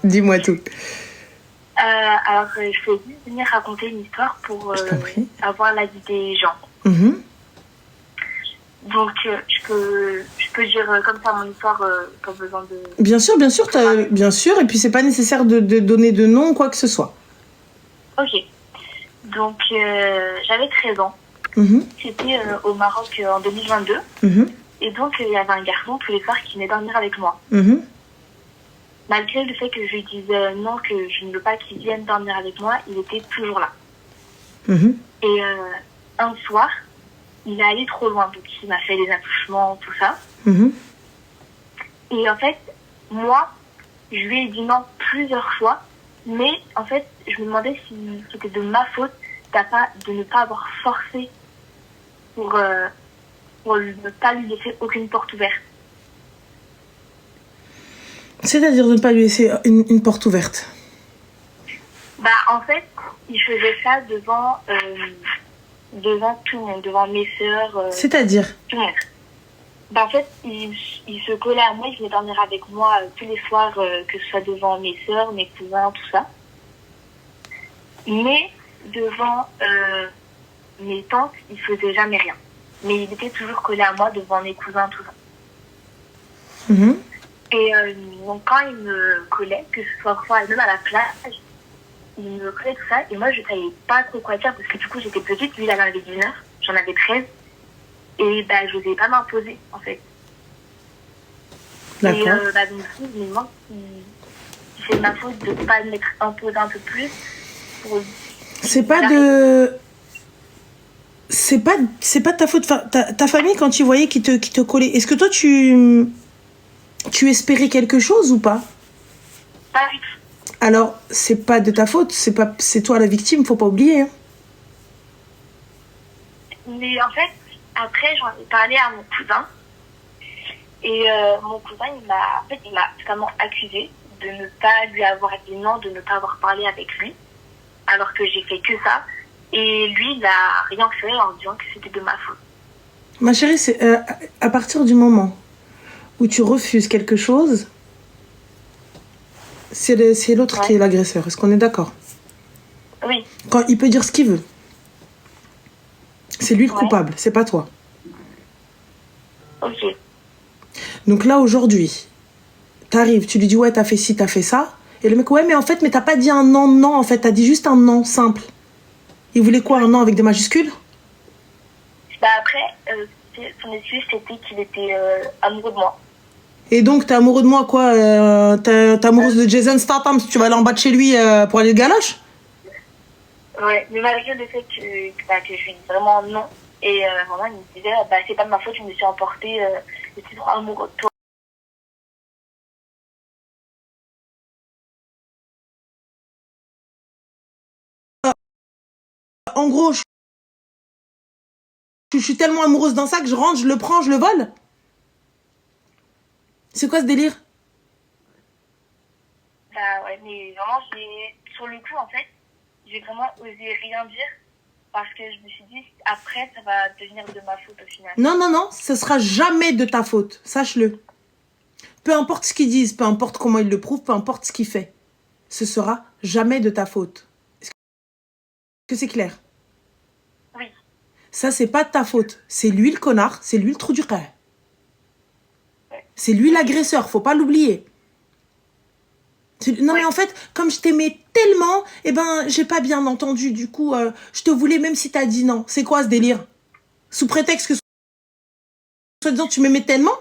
Dis-moi tout. Alors, je vais juste venir raconter une histoire pour avoir l'avis des gens. Donc, je peux dire comme ça mon histoire, pas besoin de... Bien sûr, bien sûr. Et puis, c'est pas nécessaire de donner de nom ou quoi que ce soit. Ok. Donc, j'avais 13 ans. C'était au Maroc en 2022. Et donc, il y avait un garçon tous les soirs qui venait dormir avec moi. Malgré le fait que je lui disais non, que je ne veux pas qu'il vienne dormir avec moi, il était toujours là. Et un soir, il est allé trop loin, donc il m'a fait des attouchements, tout ça. Et en fait, moi, je lui ai dit non plusieurs fois, mais en fait, je me demandais si c'était de ma faute de ne pas avoir forcé pour ne pas lui laisser aucune porte ouverte. C'est-à-dire de ne pas lui laisser une porte ouverte? Bah, en fait, il faisait ça devant tout le monde, devant mes sœurs. C'est-à-dire? Tout le monde. Bah, en fait, il se collait à moi, il venait dormir avec moi tous les soirs, que ce soit devant mes sœurs, mes cousins, tout ça. Mais devant mes tantes, il faisait jamais rien. Mais il était toujours collé à moi devant mes cousins, tout ça. Et donc quand il me collait, que ce soit parfois même à la plage, il me collait tout ça, et moi je savais pas trop quoi dire, parce que du coup j'étais petite, lui il en avait 19, j'en avais 13, et bah je n'osais pas m'imposer en fait. D'accord. Et bah donc du coup je me demande si c'est ma faute de ne pas m'être imposée un peu plus. C'est pas de ta faute. Ta famille, quand ils voyaient qu'ils te collaient, est-ce que toi tu espérais quelque chose ou pas? Pas du tout. Alors, c'est pas de ta faute, c'est toi la victime, faut pas oublier. Hein. Mais en fait, après, j'en ai parlé à mon cousin. Et mon cousin, il m'a totalement accusé de ne pas lui avoir dit non, de ne pas avoir parlé avec lui. Alors que j'ai fait que ça. Et lui, il n'a rien fait en disant que c'était de ma faute. Ma chérie, c'est à partir du moment où tu refuses quelque chose, c'est l'autre qui est l'agresseur. Est-ce qu'on est d'accord? Oui. Quand il peut dire ce qu'il veut. C'est lui le coupable, c'est pas toi. Ok. Donc là, aujourd'hui, t'arrives, tu lui dis ouais, t'as fait ci, t'as fait ça. Et le mec, ouais, mais en fait, mais t'as pas dit un non, en fait, t'as dit juste un non simple. Il voulait quoi, un non avec des majuscules? Bah après, son excuse, c'était qu'il était amoureux de moi. Et donc, t'es amoureux de moi, quoi? T'es amoureuse de Jason Statham, tu vas aller en bas de chez lui pour aller le galoche? Ouais, mais malgré le fait que je lui dis vraiment non, et vraiment, il me disait, bah c'est pas de ma faute, je me suis emportée, je suis trop amoureux de toi. En gros, je suis tellement amoureuse d'un sac, je rentre, je le prends, je le vole. C'est quoi ce délire? Bah ouais, mais vraiment, sur le coup, en fait, j'ai vraiment osé rien dire parce que je me suis dit, après, ça va devenir de ma faute au final. Non, ce sera jamais de ta faute, sache-le. Peu importe ce qu'ils disent, peu importe comment ils le prouvent, peu importe ce qu'il fait, ce sera jamais de ta faute. Est-ce que c'est clair? Oui. Ça, c'est pas de ta faute. C'est lui le connard, c'est lui le trou du cœur. C'est lui l'agresseur, faut pas l'oublier. Non mais en fait, comme je t'aimais tellement, eh ben j'ai pas bien entendu. Du coup, je te voulais même si t'as dit non. C'est quoi ce délire? Sous prétexte que soi-disant tu m'aimais tellement?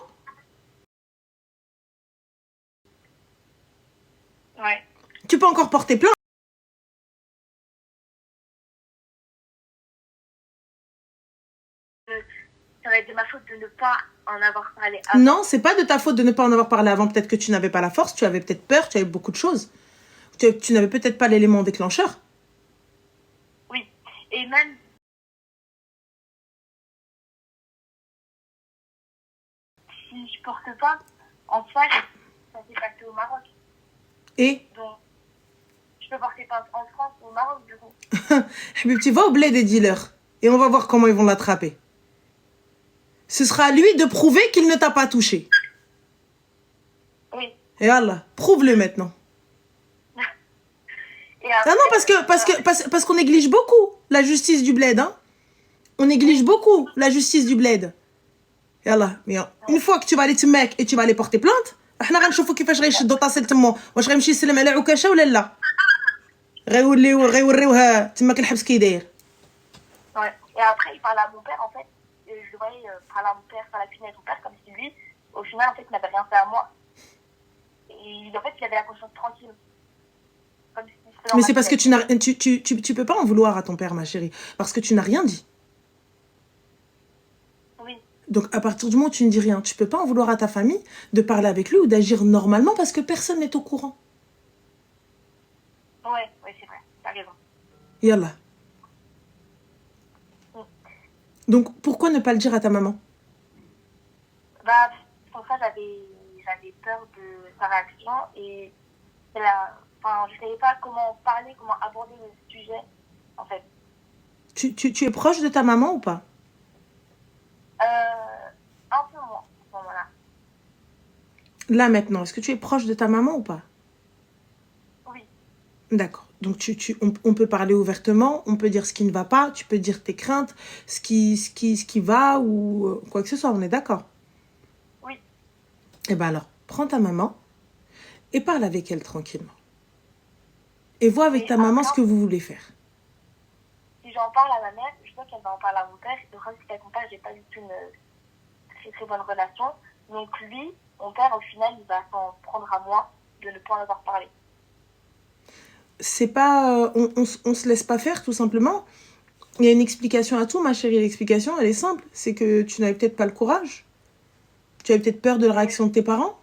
Ouais. Tu peux encore porter plainte. Ça va être de ma faute de ne pas en avoir parlé avant. Non, c'est pas de ta faute de ne pas en avoir parlé avant. Peut-être que tu n'avais pas la force, tu avais peut-être peur, tu avais beaucoup de choses. Tu n'avais peut-être pas l'élément déclencheur. Oui, et même... Si je porte pas, en soi, ça s'est passé au Maroc. Et donc, je peux porter plainte en France ou au Maroc, du coup. Mais tu vas au bled des dealers. Et on va voir comment ils vont l'attraper. Ce sera à lui de prouver qu'il ne t'a pas touché. Oui. Et Allah, prouve-le maintenant. Et après, Ah non, parce qu'on néglige beaucoup la justice du bled. Hein. On néglige beaucoup la justice du bled. Yallah, mais une fois que tu vas aller te mec et tu vas aller porter plainte, احنا غنشوفوا كيفاش غيشدوا طاسل تما واش غيمشي يسلم على عكاشه ولا لا غيوريوها تما الحبس كي داير. Ouais. Et après, il parle à mon père, en fait. Je le voyais parler à mon père, faire la cuisine avec mon père, comme si lui, au final, en fait, n'avait rien fait à moi. Et en fait, il avait la conscience tranquille. Comme si c'était Mais c'est parce que tu peux pas en vouloir à ton père, ma chérie. Parce que tu n'as rien dit. Oui. Donc, à partir du moment où tu ne dis rien, tu peux pas en vouloir à ta famille de parler avec lui ou d'agir normalement parce que personne n'est au courant. Ouais, c'est vrai. T'as raison. Yallah. Donc, pourquoi ne pas le dire à ta maman? Bah, pour ça, j'avais peur de sa réaction et je savais pas comment parler, comment aborder le sujet, en fait. Tu es proche de ta maman ou pas? Un peu moins, à ce moment-là. Là, maintenant, est-ce que tu es proche de ta maman ou pas? Oui. D'accord. Donc, on peut parler ouvertement, on peut dire ce qui ne va pas, tu peux dire tes craintes, ce qui va ou quoi que ce soit, on est d'accord? Oui. Eh bien alors, prends ta maman et parle avec elle tranquillement. Et vois avec ta maman ce que vous voulez faire. Si j'en parle à ma mère, je sais qu'elle va en parler à mon père. Le problème, c'est qu'avec mon père, j'ai pas du tout une très bonne relation. Donc lui, mon père, au final, il va s'en prendre à moi de ne pas en avoir parlé. C'est pas... on se laisse pas faire, tout simplement. Il y a une explication à tout, ma chérie. L'explication, elle est simple. C'est que tu n'avais peut-être pas le courage. Tu avais peut-être peur de la réaction de tes parents.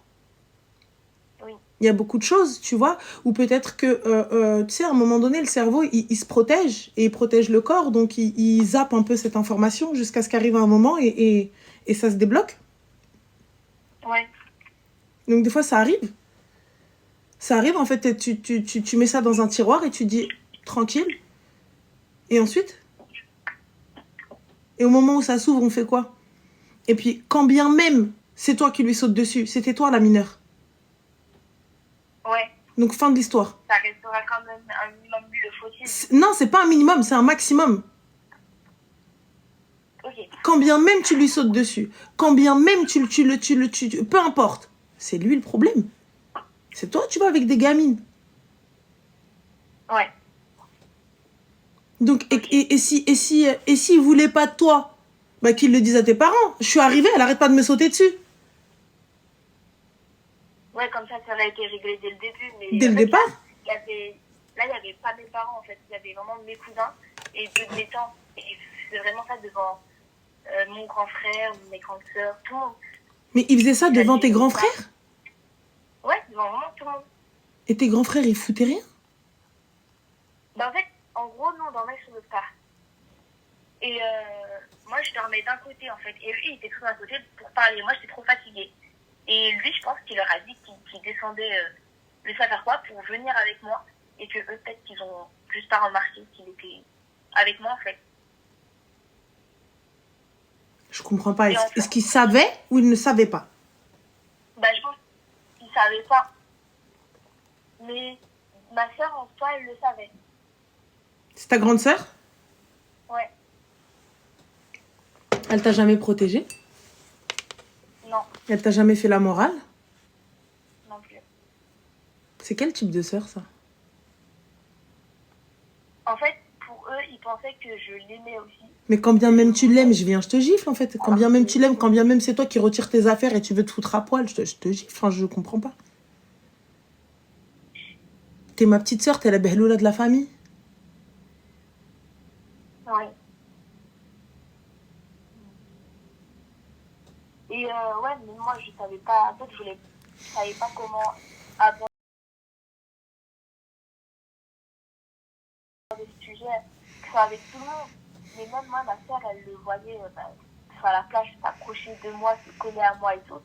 Oui. Il y a beaucoup de choses, tu vois. Ou peut-être que, tu sais, à un moment donné, le cerveau, il se protège. Et il protège le corps. Donc, il zappe un peu cette information jusqu'à ce qu'arrive un moment et ça se débloque. Ouais. Donc, des fois, ça arrive. Ça arrive, en fait, tu mets ça dans un tiroir et tu dis, tranquille. Et ensuite? Et au moment où ça s'ouvre, on fait quoi? Et puis, quand bien même, c'est toi qui lui saute dessus, c'était toi la mineure. Ouais. Donc, fin de l'histoire. Ça restera quand même un minimum le fautif. Non, c'est pas un minimum, c'est un maximum. Okay. Quand bien même tu lui sautes dessus, quand bien même peu importe, c'est lui le problème. C'est toi, tu vas avec des gamines. Ouais. Donc, et s'il voulait pas de toi, bah qu'il le dise à tes parents. Je suis arrivée, elle arrête pas de me sauter dessus. Ouais, comme ça aurait été réglé dès le début. Mais dès le départ? Il y avait pas mes parents, en fait. Il y avait vraiment mes cousins et deux de mes tantes. Et c'est vraiment ça devant mon grand frère, mes grandes sœurs, tout le monde. Mais il faisait ça devant tes grands frères? Ouais, devant vraiment tout le monde. Et tes grands frères, ils foutaient rien? Bah en fait, en gros, nous, on dormait sur notre part. Et moi, je dormais d'un côté, en fait. Et lui, il était tout d'un côté pour parler. Moi, j'étais trop fatiguée. Et lui, je pense qu'il leur a dit qu'il descendait le savoir quoi pour venir avec moi. Et que eux, peut-être qu'ils ont juste pas remarqué qu'il était avec moi, en fait. Je comprends pas. Est-ce qu'il savait ou il ne savait pas? Bah, je pense qu'il savait pas. Mais ma sœur, en soi, elle le savait. C'est ta grande sœur? Ouais. Elle t'a jamais protégée? Non. Elle t'a jamais fait la morale? Non plus. C'est quel type de sœur, ça? En fait, pour eux, ils pensaient que je l'aimais aussi. Mais quand bien même tu l'aimes, je te gifle, en fait. Quand bien même tu l'aimes, quand bien même c'est toi qui retires tes affaires et tu veux te foutre à poil, je te gifle. Enfin, je comprends pas. T'es ma petite sœur, t'es la behloula de la famille. Ouais. Et ouais, mais moi, je savais pas. En fait, je savais pas comment aborder le sujet, que ce soit avec tout le monde. Mais même moi, ma sœur, elle le voyait sur la plage, s'approcher de moi, se coller à moi et tout.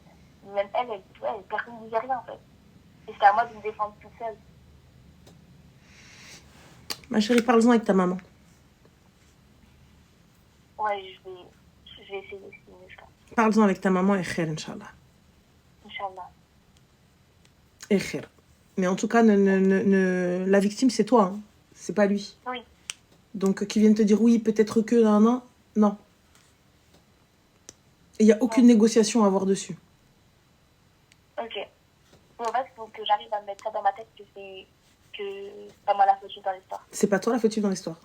Même elle, personne ne disait rien, en fait. Et c'était à moi de me défendre toute seule. Ma chérie, parle-en avec ta maman. Ouais, je vais essayer, je pense. Parle-en avec ta maman et khair, Inch'Allah. Inch'Allah. Et khair. Mais en tout cas, la victime, c'est toi. Hein. C'est pas lui. Oui. Donc, qui viennent te dire oui, peut-être que, non. Il n'y a aucune négociation à avoir dessus. Ok. En fait, il faut que j'arrive à me mettre ça dans ma tête que c'est pas moi la fautive dans l'histoire. C'est pas toi la fautive dans l'histoire.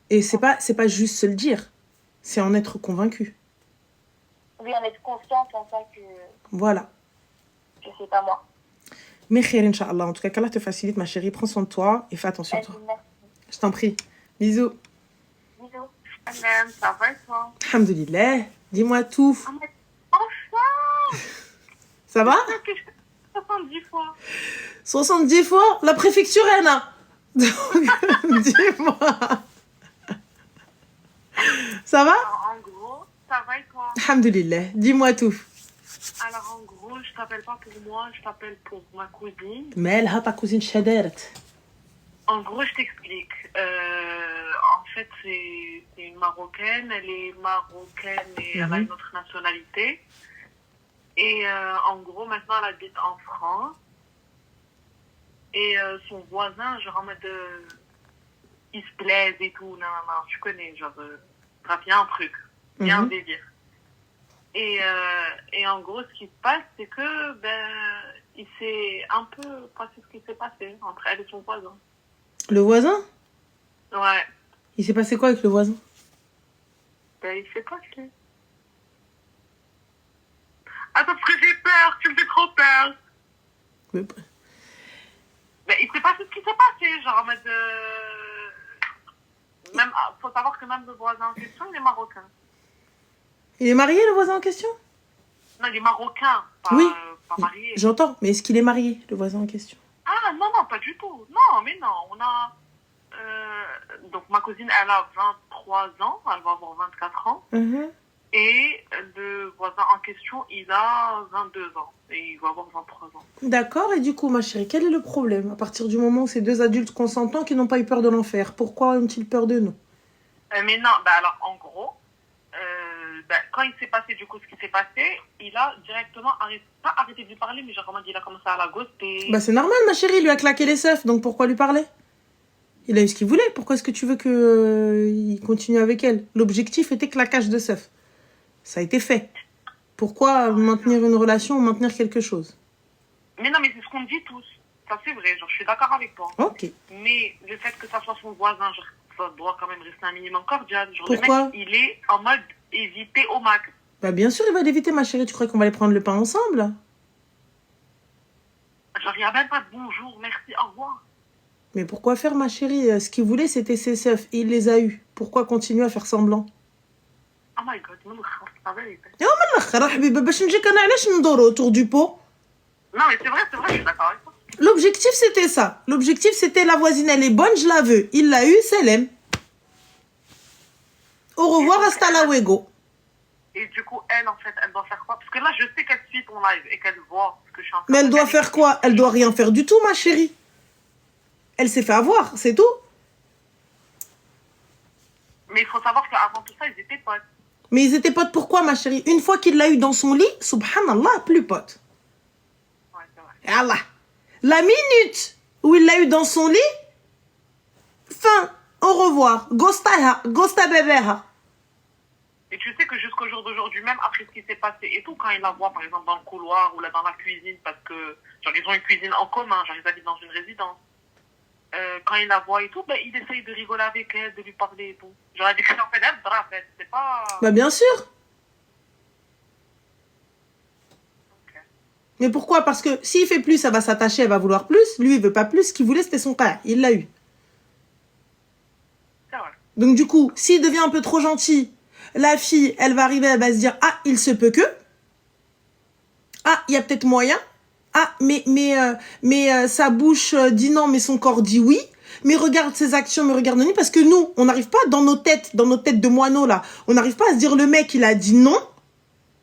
Et c'est pas juste se le dire. C'est en être convaincu. Oui, en être confiante en ça que... Voilà. Que c'est pas moi. Mais khair, Inch'Allah. En tout cas, qu'Allah te facilite, ma chérie. Prends soin de toi et fais attention à toi. Merci. Je t'en prie. Bisous. Bisous. Ça va toi? Alhamdulillah. Dis-moi tout. Oh, mais enfin! Ça va? 70 fois. 70 fois? La préfecture, Anna. Donc, dis-moi. Ça va? Alors, en gros, ça va et toi? Alhamdulillah. Dis-moi tout. Alors, en gros, je t'appelle pas pour moi, je t'appelle pour ma cousine. مالها ta cousine شدارت. En gros, je t'explique. En fait, c'est une Marocaine. Elle est marocaine et elle a une autre nationalité. Et en gros, maintenant, elle habite en France. Et son voisin, genre en mode... il se plaise et tout. Non, tu connais, genre... bref, il y a un truc. Il y a un délire. Et en gros, ce qui se passe, c'est que... il s'est un peu passé ce qui s'est passé entre elle et son voisin. Le voisin? Ouais. Il s'est passé quoi avec le voisin? Il s'est passé. Attends, parce que j'ai peur, tu me fais trop peur. Il s'est passé ce qui s'est passé, genre en mode... Même, faut savoir que même le voisin en question, il est marocain. Il est marié, le voisin en question? Non, il est marocain, pas, oui, pas marié. J'entends, mais est-ce qu'il est marié, le voisin en question? Ah, non, pas du tout. Non, mais non, on a... donc, ma cousine, elle a 23 ans, elle va avoir 24 ans. Et le voisin en question, il a 22 ans. Et il va avoir 23 ans. D'accord, et du coup, ma chérie, quel est le problème? À partir du moment où c'est deux adultes consentants qui n'ont pas eu peur de l'enfer, pourquoi ont-ils peur de nous? Mais non, alors, en gros... quand il s'est passé du coup ce qui s'est passé, il a directement pas arrêté de lui parler, mais genre comment il a commencé à la ghoster. C'est normal, ma chérie, il lui a claqué les seufs, donc pourquoi lui parler? Il a eu ce qu'il voulait, pourquoi est-ce que tu veux qu'il continue avec elle? L'objectif était claquage de seufs. Ça a été fait. Pourquoi maintenir une relation ou maintenir quelque chose? Mais non, mais c'est ce qu'on dit tous. Ça c'est vrai, genre je suis d'accord avec toi. Ok. Mais le fait que ça soit son voisin, genre ça doit quand même rester un minimum cordial. Genre, pourquoi? Le mec, il est en mode éviter au max. Bien sûr, il va l'éviter, ma chérie. Tu crois qu'on va aller prendre le pain ensemble? Genre, il n'y a même pas de bonjour, merci, au revoir. Mais pourquoi faire, ma chérie? Ce qu'il voulait, c'était ses seufs. Et il les a eus. Pourquoi continuer à faire semblant? Oh my god, non, autour du pot. Non, mais c'est vrai, je suis d'accord avec toi. L'objectif, c'était ça. L'objectif, c'était la voisine, elle est bonne, je la veux. Il l'a eu, c'est l'aime. Au revoir, hasta la luego. Et du coup, elle, en fait, elle doit faire quoi? Parce que là, je sais qu'elle suit ton live et qu'elle voit ce que je suis en train de faire. Mais elle doit faire quoi? Elle doit rien faire du tout, ma chérie. Elle s'est fait avoir, c'est tout. Mais il faut savoir qu'avant tout ça, ils étaient potes. Mais ils étaient potes pourquoi, ma chérie? Une fois qu'il l'a eu dans son lit, subhanallah, plus potes. Ouais, c'est vrai. Et Allah. La minute où il l'a eu dans son lit, fin, au revoir. Gosta bebeha. Et tu sais que jusqu'au jour d'aujourd'hui, même après ce qui s'est passé et tout, quand il la voit, par exemple, dans le couloir ou là dans la cuisine, parce que, genre, ils ont une cuisine en commun, genre, ils habitent dans une résidence. Quand il la voit et tout, il essaye de rigoler avec elle, de lui parler et tout. Genre, elle dit que en fait, c'est pas... Bien sûr. Okay. Mais pourquoi? Parce que s'il fait plus, ça va s'attacher, elle va vouloir plus. Lui, il veut pas plus. Ce qu'il voulait, c'était son père. Il l'a eu. C'est vrai. Donc, du coup, s'il devient un peu trop gentil, la fille, elle va arriver, elle va se dire, ah, il se peut que. Ah, il y a peut-être moyen. Ah, mais sa bouche dit non, mais son corps dit oui. Mais regarde ses actions, mais regarde nous. Parce que nous, on n'arrive pas dans nos têtes de moineaux, là. On n'arrive pas à se dire, le mec, il a dit non.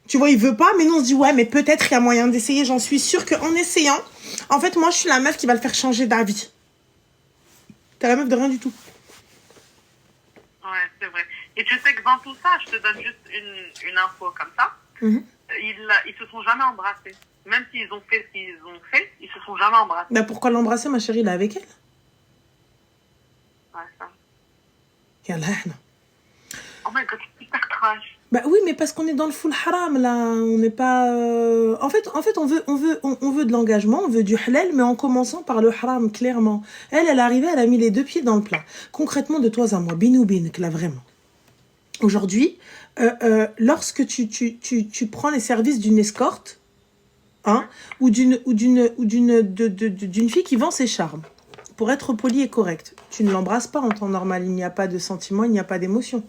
Tu vois, il veut pas. Mais nous, on se dit, ouais, mais peut-être il y a moyen d'essayer. J'en suis sûre qu'en essayant, en fait, moi, je suis la meuf qui va le faire changer d'avis. T'es la meuf de rien du tout. Ouais, c'est vrai. Et tu sais que dans tout ça, je te donne juste une info comme ça. Ils se sont jamais embrassés. Même s'ils ont fait ce qu'ils ont fait, ils se sont jamais embrassés. Bah pourquoi l'embrasser, ma chérie, là, avec elle? Ouais, ça. Yallah, non. Oh my god, c'est hyper trash. Bah oui, mais parce qu'on est dans le full haram, là. On n'est pas... En fait, on veut de l'engagement, on veut du halal, mais en commençant par le haram, clairement. Elle est arrivée, elle a mis les deux pieds dans le plat. Concrètement, de toi à moi, binou binek, là, vraiment. Aujourd'hui, lorsque tu prends les services d'une escorte, hein, ou d'une fille qui vend ses charmes, pour être poli et correct, tu ne l'embrasses pas en temps normal. Il n'y a pas de sentiment, il n'y a pas d'émotion.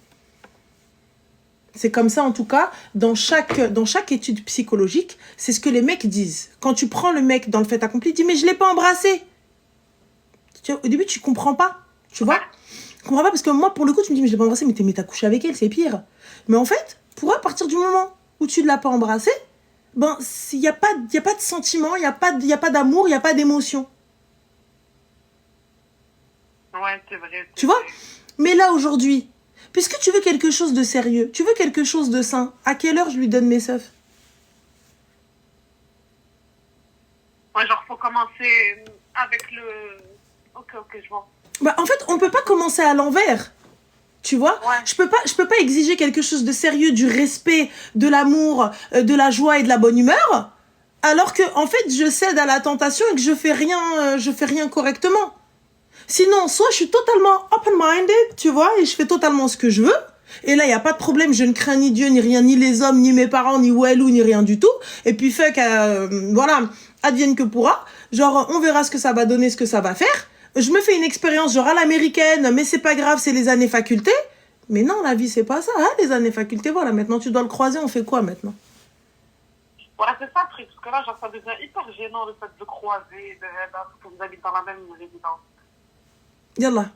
C'est comme ça, en tout cas, dans chaque étude psychologique, c'est ce que les mecs disent. Quand tu prends le mec dans le fait accompli, tu dis, mais je ne l'ai pas embrassé. Au début, tu ne comprends pas. Tu vois? Je comprends pas parce que moi, pour le coup, tu me dis, mais je l'ai pas embrassé, mais t'as couché avec elle, c'est pire. Mais en fait, à partir du moment où tu ne l'as pas embrassé, ben, il n'y a pas de sentiment, il n'y a pas d'amour, il n'y a pas d'émotion. Ouais, c'est vrai. Tu vois? Mais là, aujourd'hui, puisque tu veux quelque chose de sérieux, tu veux quelque chose de sain, à quelle heure je lui donne mes seufs? Ouais, genre, faut commencer avec le... Ok, je vois. Bah, en fait, on peut pas commencer à l'envers. Tu vois? Ouais. Je peux pas exiger quelque chose de sérieux, du respect, de l'amour, de la joie et de la bonne humeur, alors que, en fait, je cède à la tentation et que je fais rien correctement. Sinon, soit je suis totalement open-minded, tu vois, et je fais totalement ce que je veux. Et là, il n'y a pas de problème, je ne crains ni Dieu, ni rien, ni les hommes, ni mes parents, ni Walou, ni rien du tout. Et puis, voilà, advienne que pourra. Genre, on verra ce que ça va donner, ce que ça va faire. Je me fais une expérience, genre à l'américaine, mais c'est pas grave, c'est les années faculté. Mais non, la vie, c'est pas ça, hein, les années faculté, voilà, maintenant tu dois le croiser, on fait quoi maintenant? Voilà, c'est ça le truc, parce que là, genre, ça devient hyper gênant le fait de croiser, que vous habitez dans la même résidence. Yallah.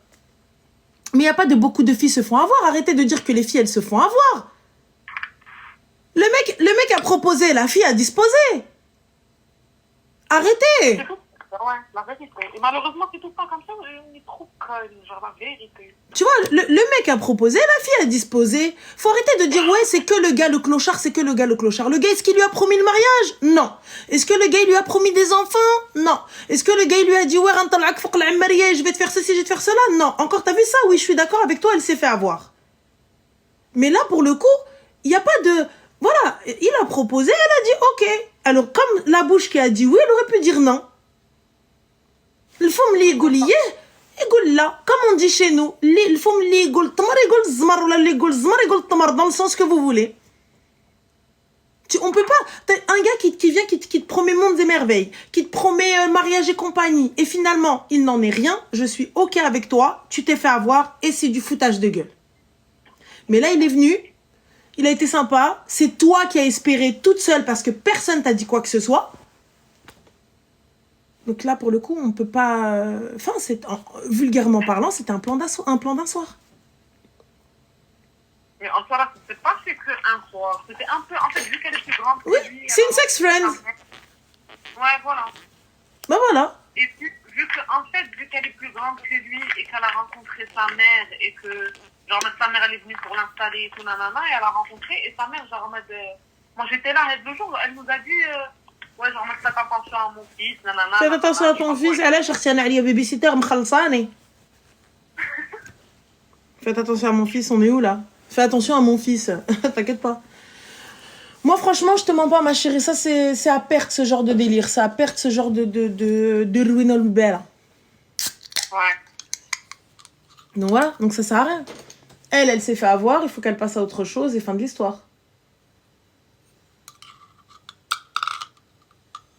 Mais il n'y a pas de beaucoup de filles se font avoir. Arrêtez de dire que les filles, elles se font avoir. Le mec a proposé, la fille a disposé. Arrêtez. Ouais, la vérité. Et malheureusement, c'est tout le temps comme ça, on est trop connes, genre la vérité. Tu vois, le mec a proposé, la fille a disposé. Faut arrêter de dire, ouais, c'est que le gars le clochard, c'est que le gars le clochard. Le gars, est-ce qu'il lui a promis le mariage? Non. Est-ce que le gars, il lui a promis des enfants? Non. Est-ce que le gars, il lui a dit, ouais, je vais te faire ceci, je vais te faire cela? Non. Encore, t'as vu ça? Oui, je suis d'accord avec toi, elle s'est fait avoir. Mais là, pour le coup, il n'y a pas de... Voilà, il a proposé, elle a dit ok. Alors, comme la bouche qui a dit oui, elle aurait pu dire non. Il faut me l'égoulier. Là, comme on dit chez nous, il faut me l'égoulier. Dans le sens que vous voulez. On peut pas... Un gars qui vient, qui te promet mondes et merveilles, qui te promet mariage et compagnie, et finalement, il n'en est rien, je suis ok avec toi, tu t'es fait avoir, et c'est du foutage de gueule. Mais là, il est venu... Il a été sympa. C'est toi qui as espéré toute seule parce que personne t'a dit quoi que ce soit. Donc là, pour le coup, on peut pas... Enfin, vulgairement parlant, c'était un plan d'un soir. Mais en soi, là, c'était pas fait qu'un soir. C'était un peu... En fait, vu qu'elle est plus grande que oui, lui... c'est une sex friend. Ouais, voilà. Bah voilà. Et puis, vu qu'elle est plus grande que lui et qu'elle a rencontré sa mère et que... Genre, sa mère, elle est venue pour l'installer et tout, nanana, et elle a rencontré, et sa mère, genre, en mode... Moi, j'étais là, le jour, elle nous a dit... ouais, genre, faites attention à mon fils, nanana... Faites attention à ton fils, elle a cherché un babysitter, m'khalsani. Faites attention à mon fils, on est où, là? Fais attention à mon fils, t'inquiète pas. Moi, franchement, je te mens pas, ma chérie, ça, c'est à perte, ce genre de délire, c'est à perte, ce genre de ruine au bel. Ouais. Donc voilà, donc ça sert à rien. Elle s'est fait avoir, il faut qu'elle passe à autre chose et fin de l'histoire.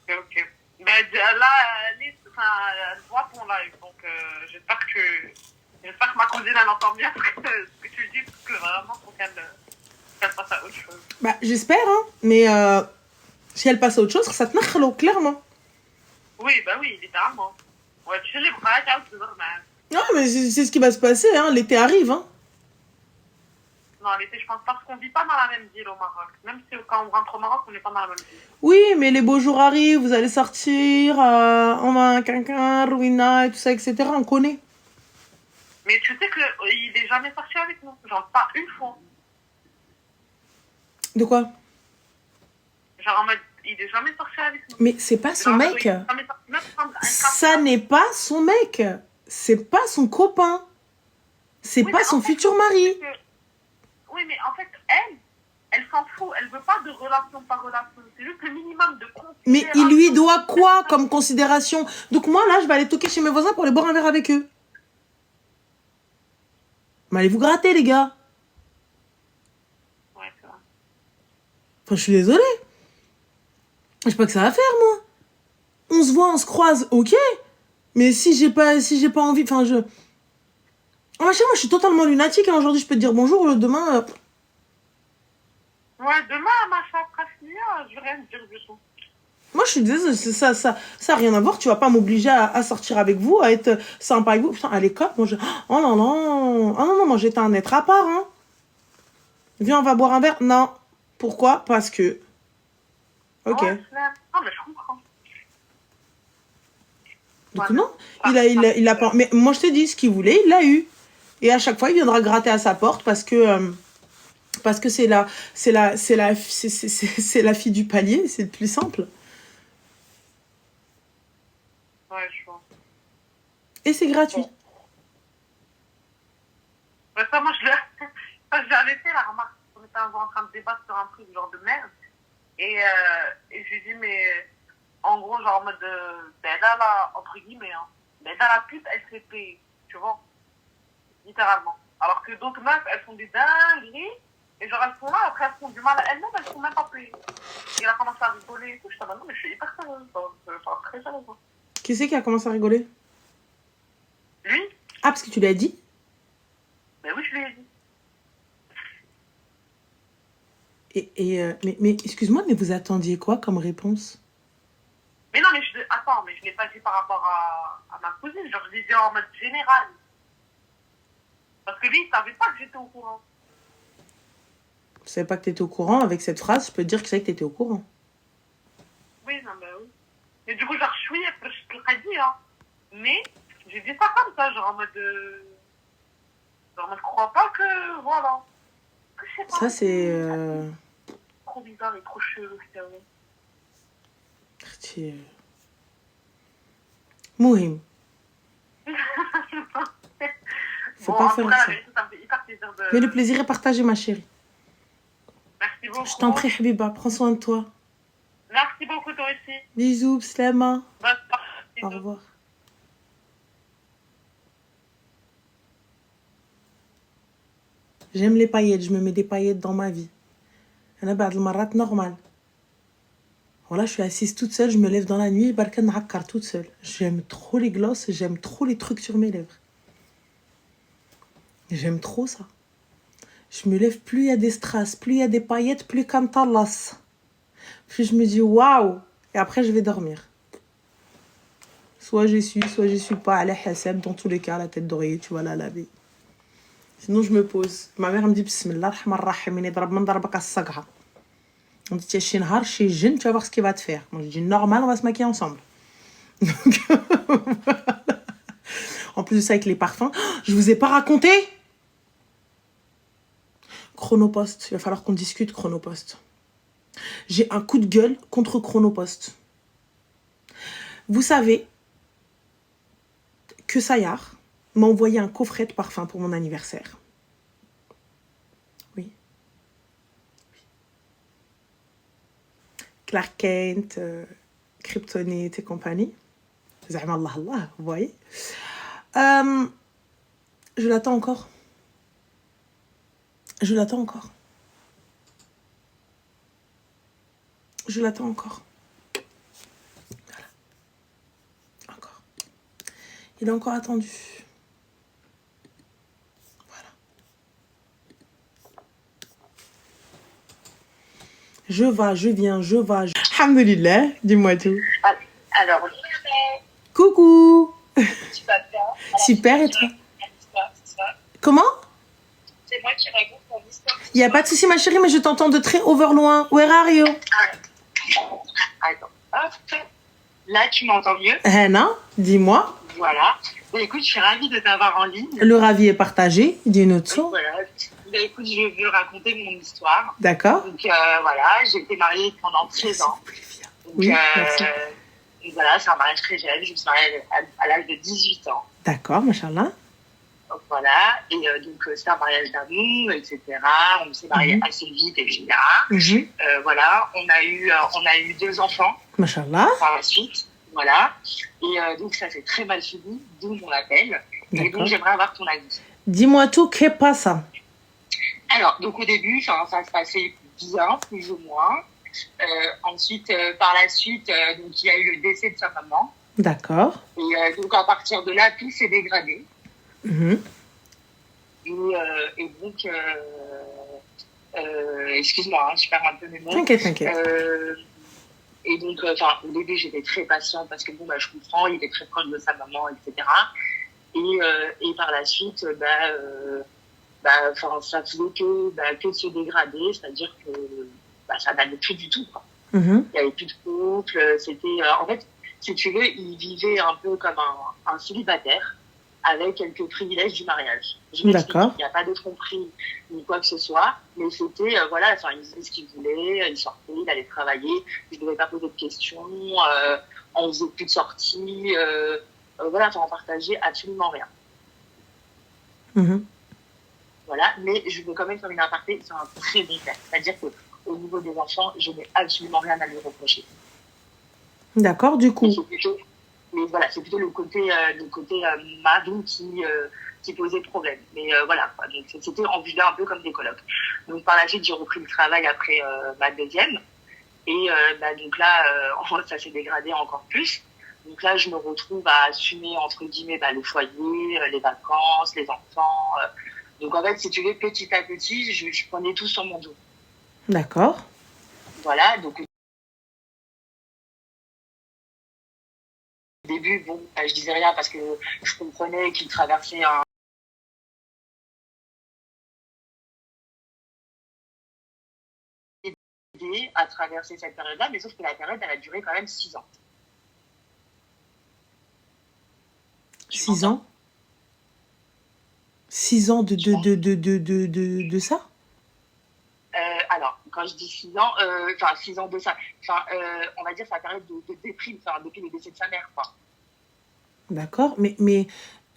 Ok. Ben là, elle voit ton live, donc j'espère que ma cousine elle entend bien ce que tu dis, parce que vraiment, faut qu'elle passe à autre chose. Bah, j'espère, hein, mais si elle passe à autre chose, ça te n'achalo, clairement. Oui, bah oui, littéralement. Ouais, tu sais, les bras, c'est normal. Non, mais c'est ce qui va se passer, hein, l'été arrive, hein. Non, l'été, je pense pas, parce qu'on vit pas dans la même ville au Maroc. Même si quand on rentre au Maroc, on n'est pas dans la même ville. Oui, mais les beaux jours arrivent, vous allez sortir, on va à Cancan, Ruina et tout ça, etc. On connaît. Mais tu sais qu'il est jamais sorti avec nous. Genre, pas une fois. De quoi? Genre, en mode, il est jamais sorti avec nous. Mais c'est pas son mec. Il est jamais sorti, même prendre un Ça café. n'est pas son mec. C'est pas son copain. C'est Oui, pas mais son en fait, futur mari. Oui, mais en fait, elle s'en fout. Elle veut pas de relation par relation. C'est juste le minimum de Mais considération. il lui doit quoi comme considération? Donc moi, là, je vais aller toquer chez mes voisins pour aller boire un verre avec eux. Mais allez vous gratter, les gars. Ouais, c'est vrai. Enfin, je suis désolée. Je sais pas que ça va faire, moi. On se voit, on se croise, ok. Mais si j'ai pas envie, enfin, je... Oh, machin, moi, je suis totalement lunatique. Hein. Aujourd'hui, je peux te dire bonjour, demain... Ouais, demain, ma chambre je vais rien te dire du tout. Moi, je suis désolée, ça a rien à voir. Tu vas pas m'obliger à sortir avec vous, à être sympa avec vous. Putain, à l'école, moi, oh non, non. Ah non, non, moi, j'étais un être à part, hein. Viens, on va boire un verre. Non. Pourquoi? Parce que... Ok. Ouais, non, mais je comprends. Donc Ouais, non, il a pas... Mais moi, je te dis, ce qu'il voulait, il l'a eu. Et à chaque fois, il viendra gratter à sa porte parce que c'est la fille du palier, c'est le plus simple. Ouais, je vois. Et c'est gratuit. Bon. Ouais, ça, moi, je l'ai arrêté, la remarque. On était en train de débattre sur un truc genre de merde. Et je lui dis, mais en gros, genre en mode, ben là, entre guillemets, hein, ben là, la pute, elle s'est payée, tu vois, littéralement. Alors que d'autres meufs, elles font des dingueries, et genre elles sont là, après elles font du mal à elles-mêmes, elles sont même pas payées. Et elle a commencé à rigoler et tout, je dis, non, mais je suis hyper sérieuse, je suis très sérieuse. Qui c'est qui a commencé à rigoler? Lui? Ah, parce que tu l'as dit? Ben oui, je lui ai dit. Mais excuse-moi, mais vous attendiez quoi comme réponse? Mais non, mais attends, mais je l'ai pas dit par rapport à ma cousine, genre je l'ai dit en mode général. Parce que lui, il savait pas que j'étais au courant. Je savais pas que t'étais au courant. Avec cette phrase, je peux te dire que c'est vrai que t'étais au courant. Oui, non, ben oui. Et du coup, genre, je te l'aurais dit, hein. Mais j'ai dit ça comme ça, genre en mode... Genre en mode, crois pas que... Voilà. Que je sais pas. Ça, c'est... Trop bizarre et trop chelou, c'est vrai. Mouhim. Faut Bon, pas en faire tout cas, ça. la vérité, ça me fait hyper plaisir de... Mais le plaisir est partagé, ma chérie. Merci beaucoup. Je t'en prie, Habiba, prends soin de toi. Merci beaucoup, toi aussi. Bisous, Slama. Bonne soirée. Au revoir. J'aime les paillettes, je me mets des paillettes dans ma vie. أنا بعد المرات normal. Voilà, je suis assise toute seule, je me lève dans la nuit, barka nhakkar toute seule. J'aime trop les glosses, j'aime trop les trucs sur mes lèvres. J'aime trop ça. Je me lève, plus il y a des strass, plus il y a des paillettes, plus comme talas. Puis je me dis waouh, et après je vais dormir. Soit j'y suis pas, à la hasab, dans tous les cas, la tête d'oreiller, tu vas la laver. Sinon je me pose. Ma mère me dit bismillah rahman rahim, idrab man darbak as-sagha. On dit tiens chinhar, chez jeune, tu vas voir ce qu'il va te faire. Moi je dis normal, on va se maquiller ensemble. Donc, voilà. En plus de ça avec les parfums, je vous ai pas raconté. Chronopost, il va falloir qu'on discute Chronopost. J'ai un coup de gueule contre Chronopost. Vous savez que Sayar m'a envoyé un coffret de parfum pour mon anniversaire. Oui. Clark Kent, Kryptonite et compagnie. Zahma Allah Allah, vous voyez. Je l'attends encore. Je l'attends encore. Je l'attends encore. Voilà. Encore. Il est encore attendu. Voilà. Je vais, je viens, je vais. Alhamdulillah, dis-moi tout. Alors, coucou. tu vas bien? Super, et toi? Comment? C'est moi qui raconte mon histoire. Il n'y a pas de souci, ma chérie, mais je t'entends de très over loin. Where are you? Attends, hop. Là, tu m'entends mieux? Hana, dis-moi. Voilà. Bah, écoute, je suis ravie de t'avoir en ligne. Le ravi est partagé. Dis-nous tout. Voilà. Bah, écoute, je veux raconter mon histoire. D'accord. Donc, voilà, j'ai été mariée pendant 13 ans. Donc, Oui, merci. donc voilà, c'est un mariage très jeune. Je me suis mariée à l'âge de 18 ans. D'accord, machallah. Donc, voilà, et donc c'était un mariage d'amour, etc. On s'est mariés assez vite, etc. Voilà, on a eu 2 enfants Machallah. par la suite. Voilà, et donc ça s'est très mal fini, d'où mon appel. Et donc j'aimerais avoir ton avis. Dis-moi tout, qu'est-ce que ça? Alors, donc au début, ça se passait bien, plus ou moins. Ensuite, par la suite, donc il y a eu le décès de sa maman. D'accord. Et donc à partir de là, tout s'est dégradé. Et donc, excuse-moi, je perds un peu mes mots. T'inquiète. Et donc, au début, j'étais très patiente parce que je comprends, il était très proche de sa maman, etc. Et par la suite, ça faisait que se dégrader, c'est-à-dire que ça n'allait plus du tout, quoi. Il n'y avait plus de couple, c'était... en fait, si tu veux, il vivait un peu comme un célibataire avec quelques privilèges du mariage. Je m'explique, il n'y a pas de tromperie ni quoi que ce soit, mais c'était, il faisait ce qu'il voulait, il sortait, il allait travailler, je ne devais pas poser de questions, on faisait plus de sorties, on partageait absolument rien. Voilà, mais je veux quand même faire une aparté, c'est un très bon père. C'est-à-dire qu'au niveau des enfants, je n'ai absolument rien à lui reprocher. D'accord, du coup. Mais voilà, c'est plutôt le côté mari qui posait problème. Mais voilà, quoi. Donc c'était, on vivait un peu comme des colocs. Donc par la suite, j'ai repris le travail après ma deuxième. Et donc là, ça s'est dégradé encore plus. Donc là, je me retrouve à assumer, entre guillemets, le foyer, les vacances, les enfants. Donc en fait, si tu veux, petit à petit, je prenais tout sur mon dos. D'accord. Voilà, donc au début, je disais rien parce que je comprenais qu'il traversait un... à traverser cette période-là, mais sauf que la période, elle a duré quand même 6 ans. 6 ans? 6 ans de ça? Alors, quand je dis 6 ans, 6 ans de ça, on va dire sa période de déprime, depuis le décès de sa mère, quoi. D'accord, mais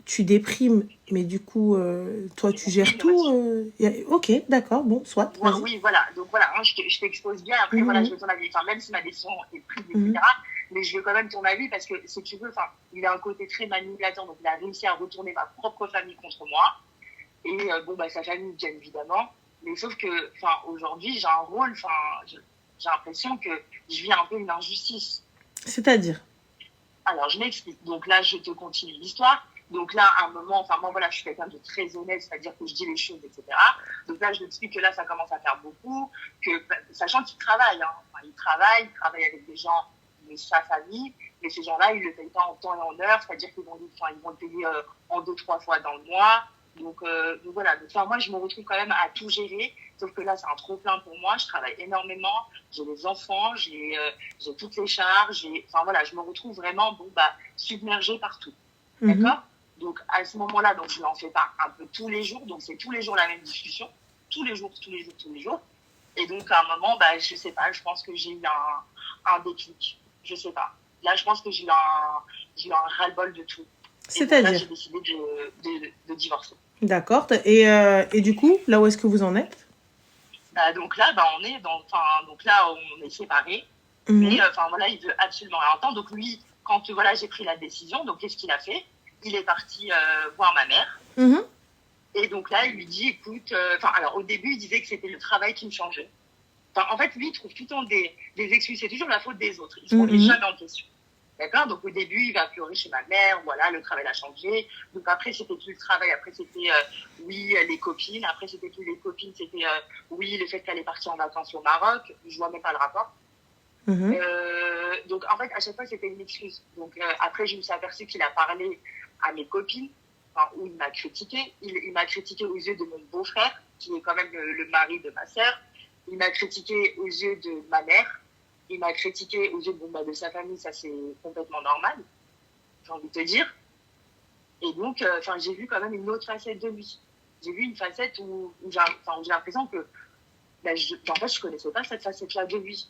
tu déprimes, mais du coup, toi, tu gères tout. Ok, d'accord, bon, soit. Oui, voilà. Donc voilà, je t'expose bien. Après, voilà, je veux ton avis. Même si ma décision est prise, etc. Mais je veux quand même ton avis parce que, si tu veux, il a un côté très manipulateur. Donc, il a réussi à retourner ma propre famille contre moi. Et sa famille, bien évidemment. Mais sauf que, aujourd'hui, j'ai un rôle, j'ai l'impression que je vis un peu une injustice. C'est-à-dire? Alors, je m'explique. Donc là, je te continue l'histoire. Donc là, à un moment, moi, je suis quelqu'un de très honnête, c'est-à-dire que je dis les choses, etc. Donc là, je m'explique que là, ça commence à faire beaucoup, sachant qu'il travaille, il travaille avec des gens de sa famille, mais ces gens-là, ils le payent pas en temps et en heure, c'est-à-dire qu'ils vont le payer en 2-3 fois dans le mois. Donc voilà. Donc, moi, je me retrouve quand même à tout gérer, sauf que là, c'est un trop-plein pour moi. Je travaille énormément, j'ai des enfants, j'ai toutes les charges, je me retrouve vraiment submergée partout. D'accord? Donc, à ce moment-là, je lui en fais part un peu tous les jours. Donc, c'est tous les jours la même discussion. Tous les jours. Et donc, à un moment, je sais pas, je pense que j'ai eu un déclic. Je sais pas. Là, je pense que j'ai eu un ras-le-bol de tout. C'est-à-dire? Là, j'ai décidé de divorcer. D'accord. Et du coup, là où est-ce que vous en êtes? Donc là, on est séparés. Mais, il veut absolument rien entendre. Donc, lui, quand j'ai pris la décision, donc qu'est-ce qu'il a fait? Il est parti voir ma mère. Et donc là, il lui dit, écoute... alors, au début, il disait que c'était le travail qui me changeait. En fait, lui, il trouve tout le temps des excuses. C'est toujours la faute des autres. Il ne se remet jamais en question. D'accord? Donc, au début, il va pleurer chez ma mère. Voilà, le travail a changé. Donc, après, c'était plus le travail. Après, c'était, les copines. Après, c'était plus les copines. C'était, le fait qu'elle est partie en vacances au Maroc. Je vois même pas le rapport. Donc, en fait, à chaque fois, c'était une excuse. Donc, après, je me suis aperçue qu'il a parlé à mes copines, où il m'a critiqué. Il m'a critiqué aux yeux de mon beau-frère, qui est quand même le mari de ma sœur. Il m'a critiqué aux yeux de ma mère. Il m'a critiqué aux yeux de sa famille. Ça, c'est complètement normal, j'ai envie de te dire. Et donc, j'ai vu quand même une autre facette de lui. J'ai vu une facette où j'ai l'impression que, en fait, je connaissais pas cette facette-là de lui.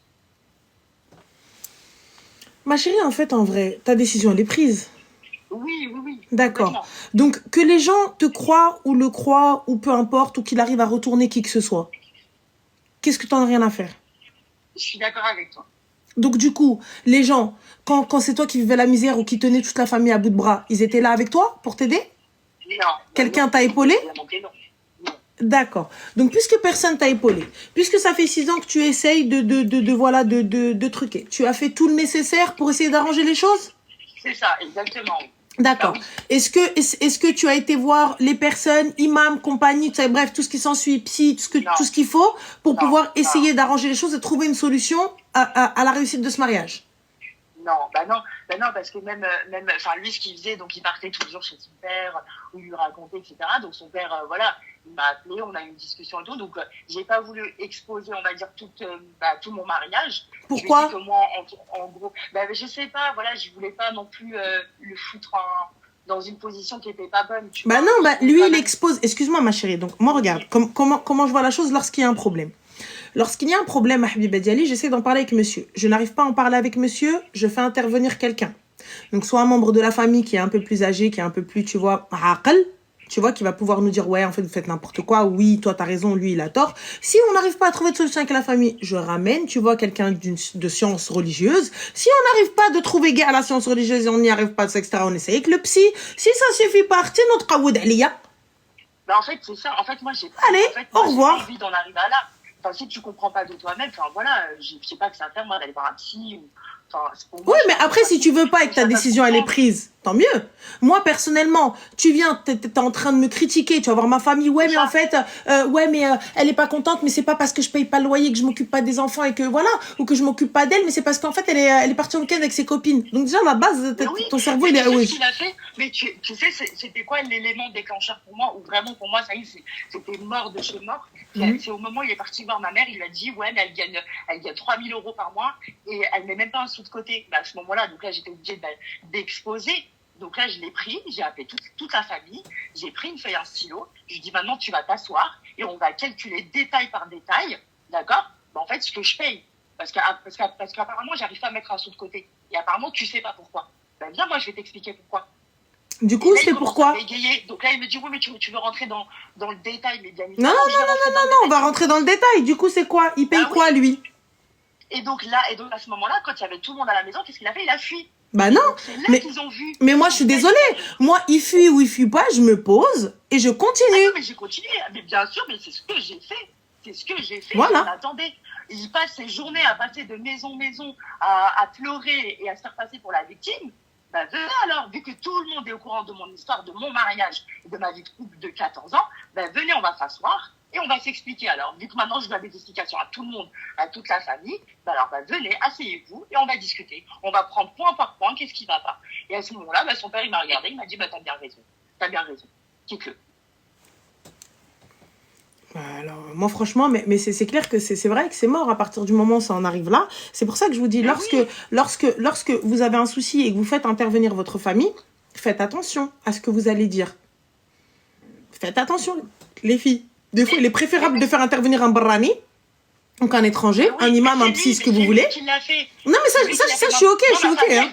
Ma chérie, en fait, en vrai, ta décision, elle est prise. Oui, oui, oui. D'accord. Complètement. Donc, que les gens te croient ou le croient, ou peu importe, ou qu'il arrive à retourner qui que ce soit, qu'est-ce que t'en as rien à faire? Je suis d'accord avec toi. Donc, du coup, les gens, quand c'est toi qui vivais la misère ou qui tenais toute la famille à bout de bras, ils étaient là avec toi pour t'aider? Non, Quelqu'un non, t'a épaulé? évidemment que non. Non. D'accord. Donc, puisque personne t'a épaulé, puisque ça fait 6 ans que tu essayes voilà, de truquer, tu as fait tout le nécessaire pour essayer d'arranger les choses? C'est ça, exactement. Bah D'accord. oui. Est-ce que tu as été voir les personnes, imams, compagnie, tu sais, bref, tout ce qui s'ensuit, psy, Non, tout ce qu'il faut pour non, pouvoir non, essayer d'arranger les choses et trouver une solution à la réussite de ce mariage? non, bah non, parce que même, enfin, lui, ce qu'il faisait, donc il partait tous les jours chez son père, où il lui racontait, etc. Donc son père, voilà, il m'a appelé, on a eu une discussion et tout. Donc, j'ai pas voulu exposer, on va dire, tout mon mariage. Je lui ai dit Pourquoi? que moi, en gros, bah, je sais pas, voilà, je voulais pas non plus le foutre dans une position qui était pas bonne, tu Bah vois. non, Je bah voulais lui, quand il même. expose. Excuse-moi, ma chérie. Donc, moi, regarde, comment je vois la chose lorsqu'il y a un problème. Lorsqu'il y a un problème à Habiba Diali, j'essaie d'en parler avec monsieur. Je n'arrive pas à en parler avec monsieur, je fais intervenir quelqu'un. Donc, soit un membre de la famille qui est un peu plus âgé, qui est un peu plus, tu vois, aql, tu vois, qui va pouvoir nous dire, ouais, en fait, vous faites n'importe quoi, oui, toi, t'as raison, lui, il a tort. Si on n'arrive pas à trouver de solution avec la famille, je ramène, tu vois, quelqu'un de science religieuse. Si on n'arrive pas de trouver gars à la science religieuse et on n'y arrive pas, etc., on essaie avec le psy. Si ça suffit pas, c'est notre qaoud aliya. Bah, en fait, c'est ça. En fait, Allez, au j'ai pas revoir. envie d'en arriver à là. Enfin, si tu comprends pas de toi-même, enfin, voilà, je sais pas que ça intéresse, moi, d'aller voir un psy ou, enfin, pour Oui, moi, je mais trouve après, ça si tu veux pas et que ta ça passe décision, son elle est temps. prise, tant mieux. Moi, personnellement, tu viens, t'es en train de me critiquer, tu vas voir ma famille, ouais, C'est mais en ça. fait, elle est pas contente, mais c'est pas parce que je paye pas le loyer que je m'occupe pas des enfants et que voilà, ou que je m'occupe pas d'elle, mais c'est parce qu'en fait, elle est partie au week-end avec ses copines. Donc déjà, à la base, Mais oui, ton cerveau, mais il tu est sais ce wesh. qu'il a fait? Mais tu sais, c'était quoi l'élément déclencheur pour moi? Ou vraiment, pour moi, ça y est, c'était mort de chez mort. C'est au moment où il est parti voir ma mère, il lui a dit, ouais, mais elle gagne 3 000 € par mois et elle met même pas un sou de côté. Bah, à ce moment-là, donc là, j'étais obligée d'exposer. Donc là, je l'ai pris, j'ai appelé toute la famille, j'ai pris une feuille, un stylo, je lui dis maintenant tu vas t'asseoir et on va calculer détail par détail, d'accord? Bah, en fait, ce que je paye. Parce qu'apparemment, j'arrive pas à mettre un sou de côté. Et apparemment, tu sais pas pourquoi. Ben viens, moi, je vais t'expliquer pourquoi. Du Et coup, là, il c'est commence à pourquoi? bégayer. Donc là, il me dit, oui, mais tu veux rentrer dans le détail. Mais bien Non, non, évidemment, je vais rentrer dans le non, on va détail. rentrer dans le détail. Du coup, c'est quoi? Il paye Bah quoi, oui. lui? Et donc à ce moment-là, quand il y avait tout le monde à la maison, qu'est-ce qu'il a fait? Il a fui. Bah Et non, donc c'est là mais, qu'ils ont vu. mais moi, je suis désolée. Moi, il fuit ou il fuit pas, je me pose et je Ah continue. non, mais j'ai continué. Mais bien sûr, mais c'est ce que j'ai fait. C'est ce que j'ai fait. Voilà. Je l'attendais. Il passe ses journées à passer de maison en maison, à pleurer et à se faire passer pour la victime. Ben venez alors, vu que tout le monde est au courant de mon histoire, de mon mariage et de ma vie de couple de 14 ans, ben venez, on va s'asseoir et on va s'expliquer. Alors, vu que maintenant je dois des explications à tout le monde, à toute la famille, ben alors venez, asseyez-vous et on va discuter. On va prendre point par point, qu'est-ce qui va pas. Et à ce moment-là, son père, il m'a regardé, il m'a dit, t'as bien raison. T'as bien raison. Quitte-le. Alors, moi, franchement, mais c'est clair que c'est vrai que c'est mort à partir du moment où ça en arrive là. C'est pour ça que je vous dis, lorsque vous avez un souci et que vous faites intervenir votre famille, faites attention à ce que vous allez dire. Faites attention, les filles. Des fois, il est préférable de faire intervenir un barrani, donc un étranger, un imam, un psy, ce que vous voulez. Non, mais ça, je suis ok, je suis ok. Hein.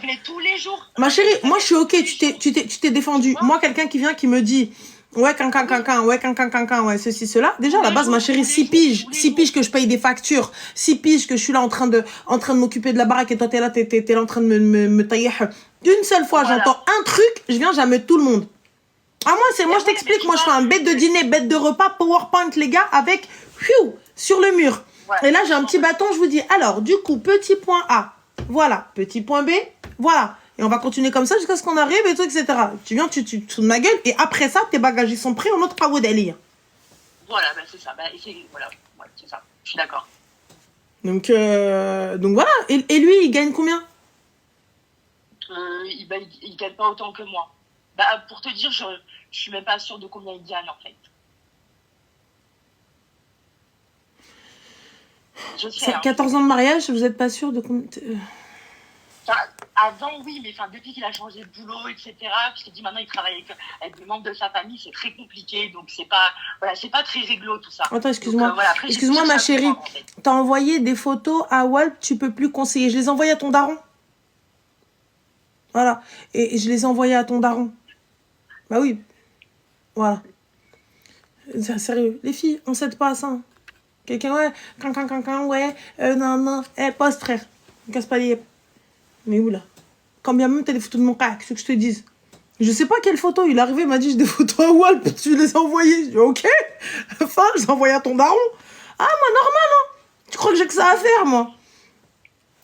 Ma chérie, moi, je suis ok, tu t'es défendu. Moi, quelqu'un qui vient qui me dit... Ouais, ouais, ceci, cela. Déjà, à la base, ma chérie, 6 piges que je paye des factures, 6 piges que je suis là en train de m'occuper de la baraque et toi, t'es là en train de me tailler. Une seule fois, j'entends un truc, je viens, j'amène tout le monde. Ah, moi, je t'explique, moi, je fais un bête de dîner, bête de repas, PowerPoint, les gars, avec, sur le mur. Et là, j'ai un petit bâton, je vous dis, alors, du coup, petit point A, voilà, petit point B, voilà. Et on va continuer comme ça jusqu'à ce qu'on arrive et tout, etc. Tu viens, tu te de ma gueule. Et après ça, tes bagages, ils sont pris, on autre pas d'aller. Voilà, c'est ça. Voilà, ouais, c'est ça. Je suis d'accord. Donc voilà. Et lui, il gagne combien? Il gagne pas autant que moi. Pour te dire, je suis même pas sûre de combien il gagne, en fait. Je sais, 14 ans de mariage, vous êtes pas sûr de combien... Avant, oui, mais depuis qu'il a changé de boulot, etc., je te dis maintenant, il travaille avec des membres de sa famille, c'est très compliqué, donc c'est pas très réglo tout ça. Attends, excuse-moi. Voilà, excuse-moi, ma chérie. En fait. T'as envoyé des photos à Walp, tu peux plus conseiller. Je les envoie à ton daron. Voilà. Et je les ai envoyés à ton daron. Bah oui. Voilà. Sérieux. Les filles, on s'aide pas à ça. Hein. Quelqu'un, ouais, ouais, non, non. Poste, frère. Ne casse pas les yeux. Mais où, là? Quand bien même t'as des photos de mon cas, qu'est-ce que je te dise? Je sais pas quelle photo. Il est arrivé, il m'a dit, j'ai des photos à Wall, puis tu les as envoyées. Je dis, ok. Enfin, je les ai envoyées à ton daron. Ah, moi, normal, hein. Tu crois que j'ai que ça à faire, moi?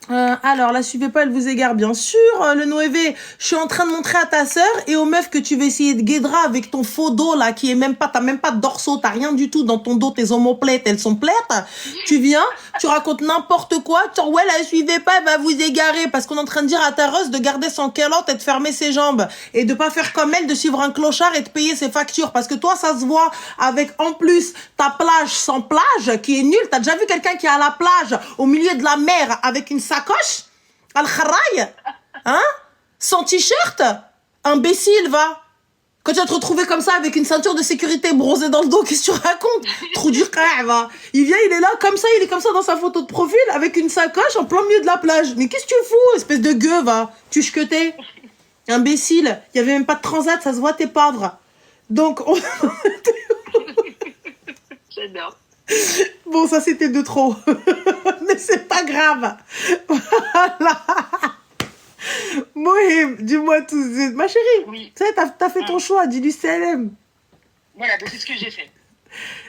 Alors, la suivez pas, elle vous égare, bien sûr. Le Noévé, je suis en train de montrer à ta sœur et aux meufs que tu veux essayer de guédra avec ton faux dos, là, qui est même pas, t'as même pas de dorsaux, t'as rien du tout dans ton dos, tes omoplates, elles sont plates. Tu viens, tu racontes n'importe quoi, tu dis, ouais, la suivez pas, elle va vous égarer, parce qu'on est en train de dire à ta Rose de garder son culotte et de fermer ses jambes, et de pas faire comme elle, de suivre un clochard et de payer ses factures, parce que toi, ça se voit avec, en plus, ta plage sans plage, qui est nulle. T'as déjà vu quelqu'un qui est à la plage, au milieu de la mer, avec une sacoche, al-Kharaï, hein, sans t-shirt, imbécile, va. Quand tu vas te retrouver comme ça avec une ceinture de sécurité bronzée dans le dos, qu'est-ce que tu racontes? Trop dur, va. Il vient, il est là, comme ça, il est comme ça dans sa photo de profil, avec une sacoche en plein milieu de la plage. Mais qu'est-ce que tu fous, espèce de gueux, va? Tu ch'quetais. Imbécile. Il y avait même pas de transat, ça se voit, t'es pauvre. Donc, J'adore. Bon, ça c'était de trop. Mais c'est pas grave. Voilà. Mohim, dis-moi tout de suite. Ma chérie, oui. Tu sais, t'as fait ton choix, dis-lui CLM. Voilà, c'est ce que j'ai fait.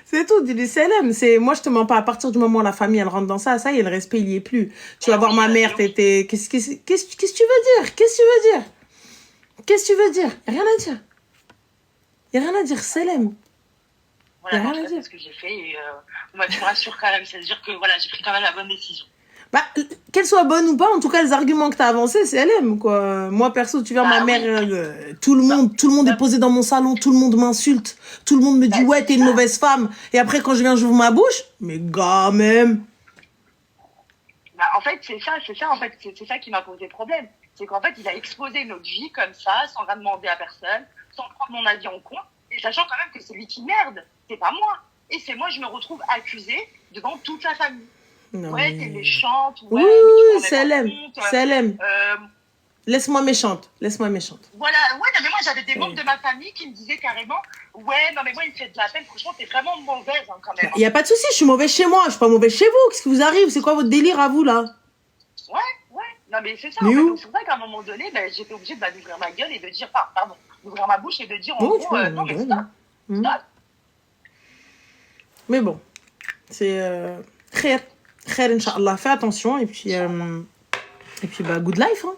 C'est tout, dis-lui CLM. Moi, je te mens pas. À partir du moment où la famille, elle rentre dans ça, ça y est, le respect, il y est plus. Tu vas voir ma mère, t'étais... Qu'est-ce que tu veux dire? Qu'est-ce que tu veux dire? Qu'est-ce que tu veux dire? Y a rien à dire. Y a rien à dire, CLM. Voilà, c'est ce que j'ai fait et tu me rassures quand même. C'est-à-dire que voilà, j'ai pris quand même la bonne décision. Bah, qu'elle soit bonne ou pas, en tout cas, les arguments que t'as avancés, c'est elle aime, quoi. Moi, perso, tu vois, ma mère, tout le monde est posé dans mon salon, tout le monde m'insulte, tout le monde me dit, ouais, t'es une mauvaise femme. Et après, quand je viens, j'ouvre ma bouche, mais gars, même. Bah, en fait, c'est ça qui m'a posé problème. C'est qu'en fait, il a exposé notre vie comme ça, sans rien demander à personne, sans prendre mon avis en compte, et sachant quand même que c'est lui qui merde, c'est pas moi. Et c'est moi, je me retrouve accusée devant toute la famille. Non, ouais, t'es méchante. Ouais, oui, c'est LM. Laisse-moi méchante. Voilà, ouais, mais moi, j'avais des membres de ma famille qui me disaient carrément, ouais, non, mais moi, il me fait de la peine. Franchement, t'es vraiment mauvaise, hein, quand même. Il n'y a pas de souci, je suis mauvaise chez moi, je suis pas mauvaise chez vous. Qu'est-ce qui vous arrive? C'est quoi votre délire à vous, là? Ouais. Non, mais c'est ça. En fait, donc, c'est vrai qu'à un moment donné, j'étais obligée d'ouvrir ma gueule et de dire, d'ouvrir ma bouche et de dire, en gros, non, mais stop. Mais bon, c'est khair, Inch'Allah. Fais attention et puis bah, good life. Hein.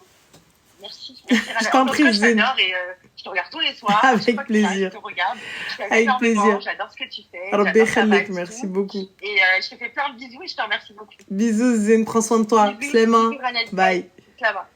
Merci. Je t'en prie, je t'adore et je te regarde tous les soirs. Avec plaisir. Je te regarde. Avec plaisir. J'adore ce que tu fais. Rabbi Khalek, merci beaucoup. Et je te fais plein de bisous et je te remercie beaucoup. Bisous, Zine. Prends soin de toi. Slema. Bye. Slema.